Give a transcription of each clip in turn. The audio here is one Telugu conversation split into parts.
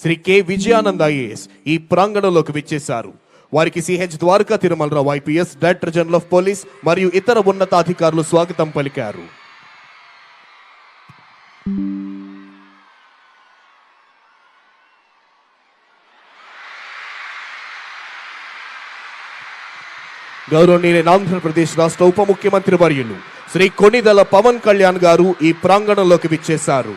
శ్రీ కె విజయానంద్ ఐఏఎస్ ఈ ప్రాంగణంలోకి విచ్చేశారు. వారికి CH Dwaraka Tirumalarao IPS, director general of police మరియు ఇతర ఉన్నతాధికారులు స్వాగతం పలికారు. గౌరవనీయులైన ఆంధ్రప్రదేశ్ రాష్ట్ర ఉప ముఖ్యమంత్రి వర్యులు శ్రీ కొణిదెల పవన్ కళ్యాణ్ గారు ఈ ప్రాంగణంలోకి విచ్చేశారు.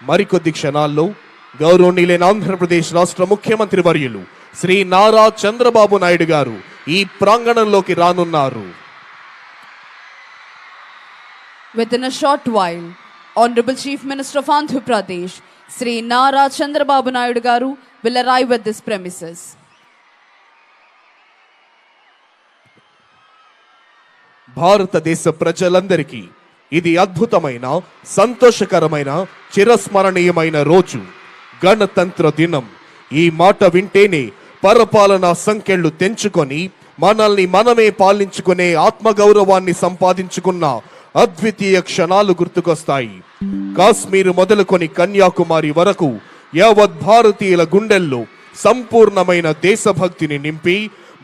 మరికొద్ది క్షణాల్లో గౌరవనీయులైన ఆంధ్రప్రదేశ్ రాష్ట్ర ముఖ్యమంత్రి వర్యులు శ్రీ నారా చంద్రబాబు నాయుడు గారు ఈ ప్రాంగణంలోకి రానున్నారు. Within a short while, Honorable Chief Minister of Andhra Pradesh, Sri Nara Chandrababu Naidu Garu, will arrive at this premises. భారతదేశ ప్రజలందరికీ ఇది అద్భుతమైన, సంతోషకరమైన, చిరస్మరణీయమైన రోజు, గణతంత్ర దినం. ఈ మాట వింటేనే పరపాలనా సంఖ్యలు తెంచుకొని మనల్ని మనమే పాలించుకునే ఆత్మగౌరవాన్ని సంపాదించుకున్న అద్వితీయ క్షణాలు గుర్తుకొస్తాయి. కాశ్మీర్ మొదలుకొని కన్యాకుమారి వరకు యావత్ భారతీయుల గుండెల్లో సంపూర్ణమైన దేశభక్తిని నింపి,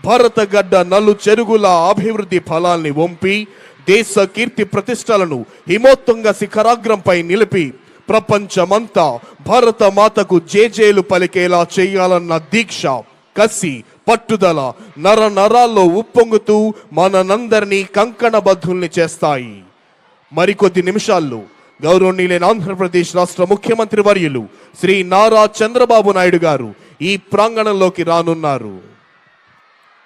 భారతగడ్డ నలు చెరుగుల అభివృద్ధి ఫలాల్ని వంపి, దేశ కీర్తి ప్రతిష్టలను హిమోత్తుంగ శిఖరాగ్రంపై నిలిపి, ప్రపంచమంతా భారత మాతకు జేజేలు పలికేలా చేయాలన్న దీక్ష, కసి, పట్టుదల నర నరాల్లో ఉప్పొంగుతూ మనందరినీ కంకణబద్ధుల్ని చేస్తాయి. మరికొద్ది నిమిషాల్లో గౌరవనీయులైన ఆంధ్రప్రదేశ్ రాష్ట్ర ముఖ్యమంత్రి వర్యులు శ్రీ నారా చంద్రబాబు నాయుడు గారు ఈ ప్రాంగణంలోకి రానున్నారు.